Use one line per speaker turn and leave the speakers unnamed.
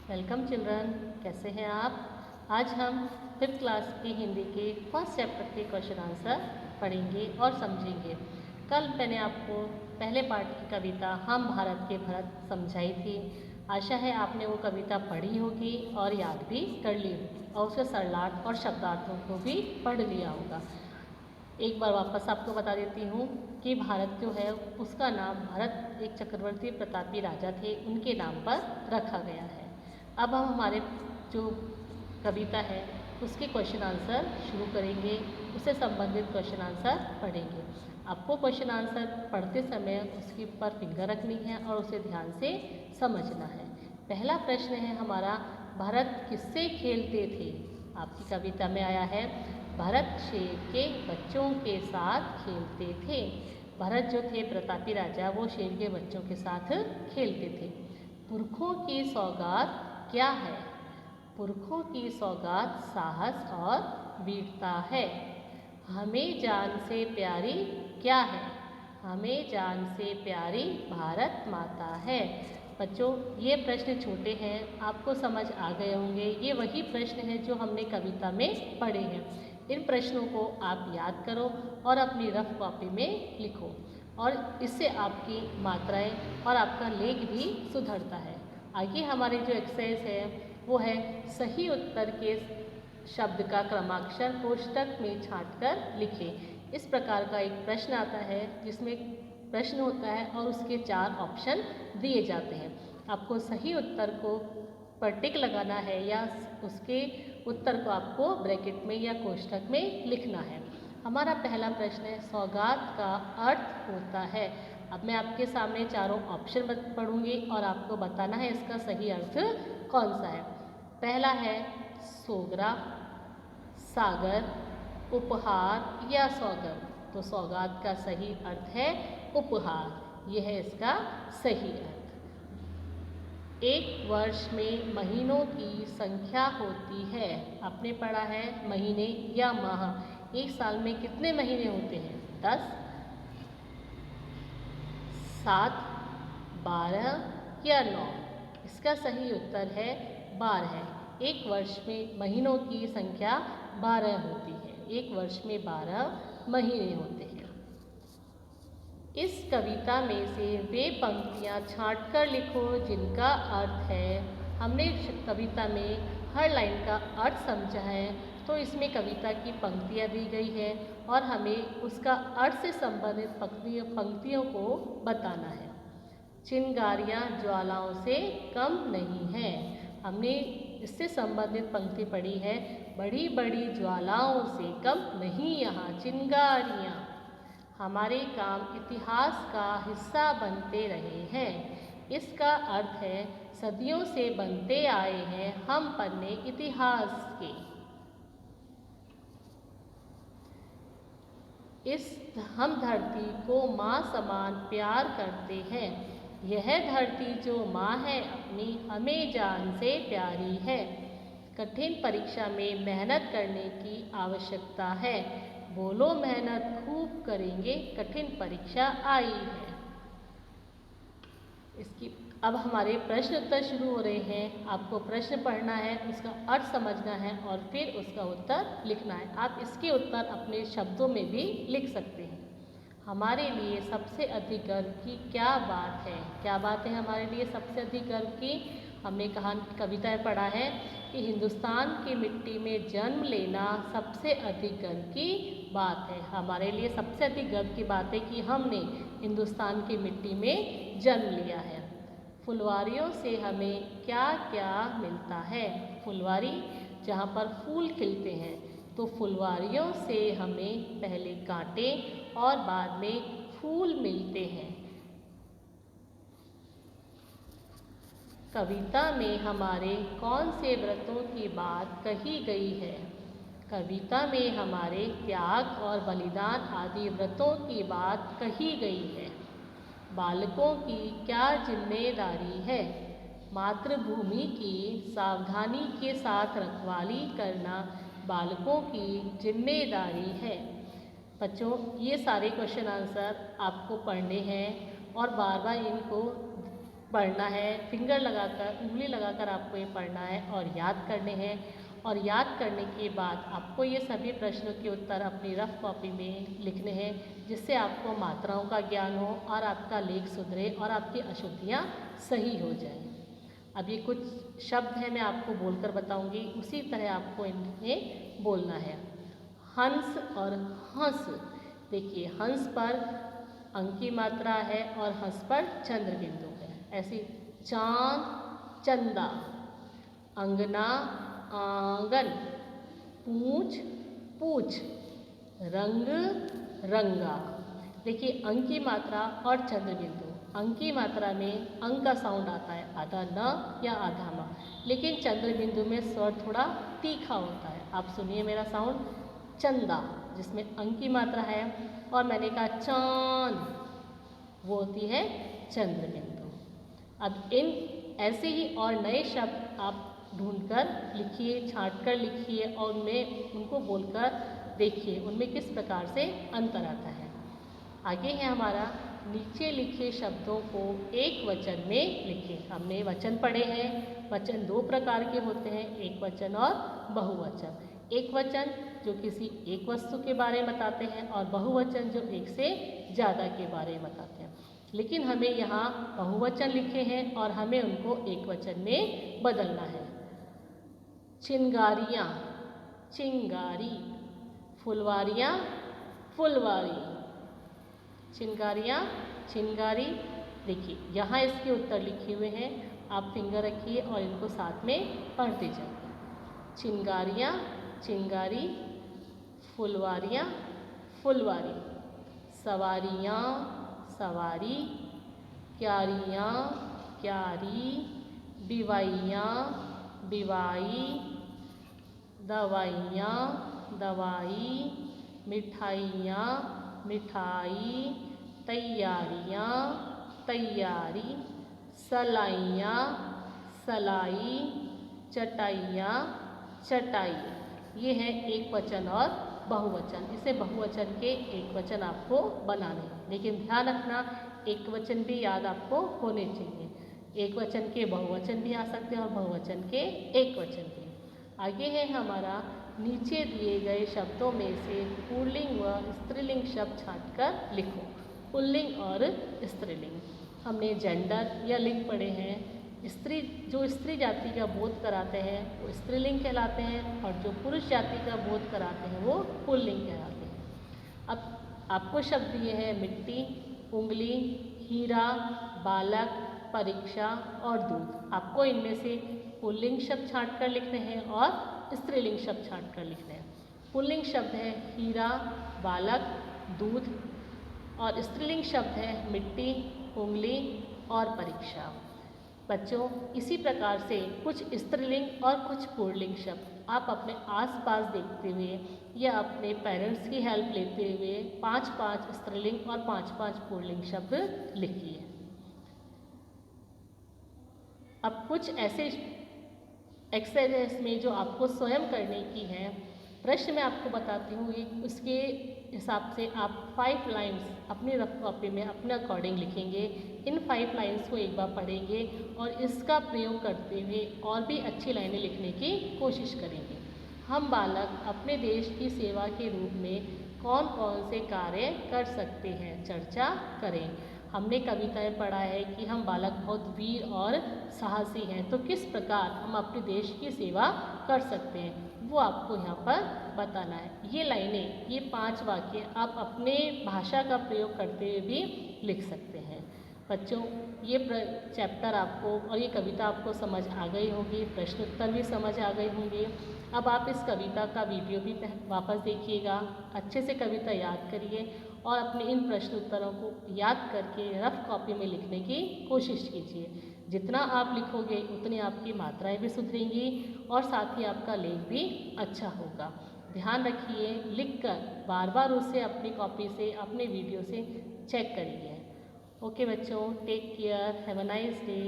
Welcome children, कैसे हैं आप। आज हम 5th क्लास की हिंदी के फर्स्ट चैप्टर के क्वेश्चन आंसर पढ़ेंगे और समझेंगे। कल मैंने आपको पहले पार्ट की कविता हम भारत के भरत समझाई थी। आशा है आपने वो कविता पढ़ी होगी और याद भी कर ली होगी और उसके सरलार्थ और शब्दार्थों को भी पढ़ लिया होगा। एक बार वापस आपको बता देती हूँ कि भारत जो है उसका नाम भरत एक चक्रवर्ती प्रतापी राजा थे, उनके नाम पर रखा गया है। अब हम हमारे जो कविता है उसके क्वेश्चन आंसर शुरू करेंगे, उससे संबंधित क्वेश्चन आंसर पढ़ेंगे। आपको क्वेश्चन आंसर पढ़ते समय उसके ऊपर फिंगर रखनी है और उसे ध्यान से समझना है। पहला प्रश्न है हमारा, भरत किससे खेलते थे। आपकी कविता में आया है भरत शेर के बच्चों के साथ खेलते थे। भरत जो थे प्रतापी राजा, वो शेर के बच्चों के साथ खेलते थे। पुरखों की सौगात क्या है। पुरखों की सौगात साहस और वीरता है। हमें जान से प्यारी क्या है। हमें जान से प्यारी भारत माता है। बच्चों, ये प्रश्न छोटे हैं, आपको समझ आ गए होंगे। ये वही प्रश्न हैं जो हमने कविता में पढ़े हैं। इन प्रश्नों को आप याद करो और अपनी रफ कॉपी में लिखो, और इससे आपकी मात्राएं और आपका लेख भी सुधरता है। आगे हमारी जो एक्सरसाइज है वो है सही उत्तर के शब्द का क्रमाक्षर कोष्ठक में छांटकर लिखें। इस प्रकार का एक प्रश्न आता है जिसमें प्रश्न होता है और उसके 4 ऑप्शन दिए जाते हैं। आपको सही उत्तर को पर टिक लगाना है या उसके उत्तर को आपको ब्रैकेट में या कोष्ठक में लिखना है। हमारा पहला प्रश्न है, सौगात का अर्थ होता है। अब मैं आपके सामने चारों ऑप्शन पढ़ूंगी और आपको बताना है इसका सही अर्थ कौन सा है। पहला है सोगरा, सागर, उपहार या सौगंध। तो सौगात का सही अर्थ है उपहार, यह है इसका सही अर्थ। एक वर्ष में महीनों की संख्या होती है। आपने पढ़ा है महीने या माह। एक साल में कितने महीने होते हैं? 10, 7, 12 या 9। इसका सही उत्तर है 12। एक वर्ष में महीनों की संख्या 12 होती है। एक वर्ष में 12 महीने होते हैं। इस कविता में से वे पंक्तियाँ छांटकर लिखो जिनका अर्थ है। हमने कविता में हर लाइन का अर्थ समझा है, तो इसमें कविता की पंक्तियाँ दी गई है और हमें उसका अर्थ से संबंधित पंक्तियों को बताना है। चिंगारियाँ ज्वालाओं से कम नहीं हैं। हमने इससे संबंधित पंक्ति पढ़ी है, बड़ी बड़ी ज्वालाओं से कम नहीं यहाँ चिंगारियाँ। हमारे काम इतिहास का हिस्सा बनते रहे हैं। इसका अर्थ है सदियों से बनते आए हैं हम पन्ने इतिहास के। हम धरती को माँ समान प्यार करते हैं। यह धरती जो माँ है अपनी हमें जान से प्यारी है। कठिन परीक्षा में मेहनत करने की आवश्यकता है। बोलो मेहनत खूब करेंगे कठिन परीक्षा आई है। इसकी अब हमारे प्रश्न उत्तर शुरू हो रहे हैं। आपको प्रश्न पढ़ना है, उसका अर्थ समझना है और फिर उसका उत्तर लिखना है। आप इसके उत्तर अपने शब्दों में भी लिख सकते हैं। हमारे लिए सबसे अधिक गर्व की क्या बात है। क्या बात है हमारे लिए सबसे अधिक गर्व की? हमने कविता में पढ़ा है कि हिंदुस्तान की मिट्टी में जन्म लेना सबसे अधिक गर्व की बात है। हमारे लिए सबसे अधिक गर्व की बात है कि हमने हिंदुस्तान की मिट्टी में जन्म लिया है। फुलवारियों से हमें क्या क्या मिलता है। फुलवारी जहाँ पर फूल खिलते हैं, तो फुलवारियों से हमें पहले कांटे और बाद में फूल मिलते हैं। कविता में हमारे कौन से व्रतों की बात कही गई है। कविता में हमारे त्याग और बलिदान आदि व्रतों की बात कही गई है। बालकों की क्या जिम्मेदारी है। मातृभूमि की सावधानी के साथ रखवाली करना बालकों की जिम्मेदारी है। बच्चों, ये सारे क्वेश्चन आंसर आपको पढ़ने हैं और बार बार इनको पढ़ना है, फिंगर लगाकर, उंगली लगाकर आपको ये पढ़ना है और याद करने हैं। और याद करने के बाद आपको ये सभी प्रश्नों के उत्तर अपनी रफ कॉपी में लिखने हैं, जिससे आपको मात्राओं का ज्ञान हो और आपका लेख सुधरे और आपकी अशुद्धियाँ सही हो जाएं। अब ये कुछ शब्द हैं, मैं आपको बोलकर बताऊंगी, उसी तरह आपको इन्हें बोलना है। हंस और हंस। देखिए, हंस पर अंक की मात्रा है और हंस पर चंद्र बिंदु है। ऐसे चांद, चंदा, अंगना, आंगन, पूंछ, पूछ, रंग, रंगा। देखिए, अंक की मात्रा और चंद्र बिंदु। अंक की मात्रा में अंक का साउंड आता है, आधा न या आधा म, लेकिन चंद्र बिंदु में स्वर थोड़ा तीखा होता है। आप सुनिए मेरा साउंड, चंदा जिसमें अंक की मात्रा है, और मैंने कहा चांद, वो होती है चंद्र बिंदु। अब इन ऐसे ही और नए शब्द आप ढूंढकर लिखिए, छांट कर लिखिए और उनको बोलकर देखिए उनमें किस प्रकार से अंतर आता है। आगे है हमारा, नीचे लिखे शब्दों को एक वचन में लिखें। हमने वचन पढ़े हैं। वचन दो प्रकार के होते हैं, एक वचन और बहुवचन। एक वचन जो किसी एक वस्तु के बारे में बताते हैं और बहुवचन जो एक से ज़्यादा के बारे में बताते हैं। लेकिन हमें यहाँ बहुवचन लिखे हैं और हमें उनको एक वचन में बदलना है। चिंगारियाँ, चिंगारी। फुलवारियाँ, फुलवारी। चिंगारियाँ, चिंगारी। देखिए, यहाँ इसके उत्तर लिखे हुए हैं, आप फिंगर रखिए और इनको साथ में पढ़ते जाइए। चिंगारियाँ, चिंगारी। फुलवारियाँ, फुलवारी। सवारियाँ, सवारी। क्यारियाँ, क्यारी। बिवाइयाँ, बिवाई। दवाइयाँ, दवाई। मिठाइयाँ, मिठाई। तैयारियाँ, तैयारी। सलाइयाँ, सलाई। चटाइयाँ, चटाई। ये है एक वचन और बहुवचन। इसे बहुवचन के एक वचन आपको बनाने हैं, लेकिन ध्यान रखना एक वचन भी याद आपको होने चाहिए। एक वचन के बहुवचन भी आ सकते हैं और बहुवचन के एक वचन भी। आगे है हमारा, नीचे दिए गए शब्दों में से पुल्लिंग व स्त्रीलिंग शब्द छांटकर लिखो। पुल्लिंग और स्त्रीलिंग। हमने जेंडर या लिंग पढ़े हैं। स्त्री, जो स्त्री जाति का बोध कराते हैं वो स्त्रीलिंग कहलाते हैं, और जो पुरुष जाति का बोध कराते हैं वो पुल्लिंग कहलाते हैं। अब आपको शब्द दिए हैं मिट्टी, उंगली, हीरा, बालक, परीक्षा और दूध। आपको इनमें से पुल्लिंग शब्द छांट कर लिखने हैं और स्त्रीलिंग शब्द छांट कर लिखने हैं। पुल्लिंग शब्द है हीरा, बालक, दूध, और स्त्रीलिंग शब्द है मिट्टी, उंगली और परीक्षा। बच्चों, इसी प्रकार से कुछ स्त्रीलिंग और कुछ पुल्लिंग शब्द आप अपने आसपास देखते हुए या अपने पेरेंट्स की हेल्प लेते हुए 5-5 स्त्रीलिंग और 5-5 पुल्लिंग शब्द लिखिए। अब कुछ ऐसे एक्सरसाइज में जो आपको स्वयं करने की है, प्रश्न मैं आपको बताती हूँ, उसके हिसाब से आप 5 लाइन्स अपनी रफ कॉपी में अपने अकॉर्डिंग लिखेंगे। इन 5 लाइन्स को एक बार पढ़ेंगे और इसका प्रयोग करते हुए और भी अच्छी लाइनें लिखने की कोशिश करेंगे। हम बालक अपने देश की सेवा के रूप में कौन कौन से कार्य कर सकते हैं, चर्चा करें। हमने कविताएं पढ़ा है कि हम बालक बहुत वीर और साहसी हैं, तो किस प्रकार हम अपने देश की सेवा कर सकते हैं वो आपको यहाँ पर बताना है। ये लाइनें, ये 5 वाक्य आप अपने भाषा का प्रयोग करते हुए भी लिख सकते हैं। बच्चों, ये चैप्टर आपको और ये कविता आपको समझ आ गई होगी, प्रश्न उत्तर भी समझ आ गए होंगे। अब आप इस कविता का वीडियो भी वापस देखिएगा, अच्छे से कविता याद करिए और अपने इन प्रश्न उत्तरों को याद करके रफ कॉपी में लिखने की कोशिश कीजिए। जितना आप लिखोगे उतनी आपकी मात्राएं भी सुधरेंगी और साथ ही आपका लेख भी अच्छा होगा। ध्यान रखिए, लिखकर बार बार उसे अपनी कॉपी से, अपने वीडियो से चेक करिए। ओके बच्चों, take care, have a nice day.